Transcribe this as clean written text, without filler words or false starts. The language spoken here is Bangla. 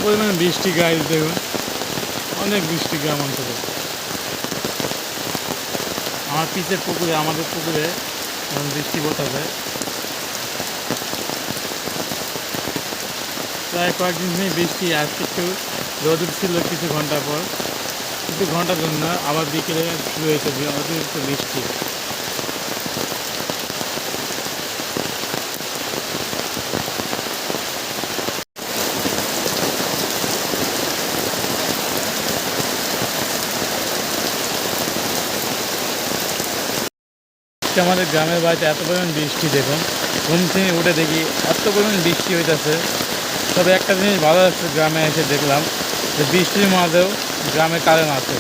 পরিমাণে বৃষ্টি গাইজ দেখুন, অনেক বৃষ্টি গ্রাম অঞ্চলে। আমার পিছের পুকুরে, আমাদের পুকুরে বৃষ্টি পড়তেছে। প্রায় কয়েকদিন ধরে বৃষ্টি, আজকে একটু রোদ ছিল কিছু ঘন্টা পর, কিছু ঘন্টার জন্য আবার বিকেলে শুরু হয়েছে অতিরিক্ত বৃষ্টি। আমাদের গ্রামের বাড়িতে এত পরিমাণ বৃষ্টি দেখুন, ঘুম থেকে উঠে দেখি এত পরিমাণ বৃষ্টি হইতেছে। তবে একটা জিনিস ভালো লাগছে, গ্রামে এসে দেখলাম যে বৃষ্টির মাঝেও গ্রামে কারেন্ট আছে।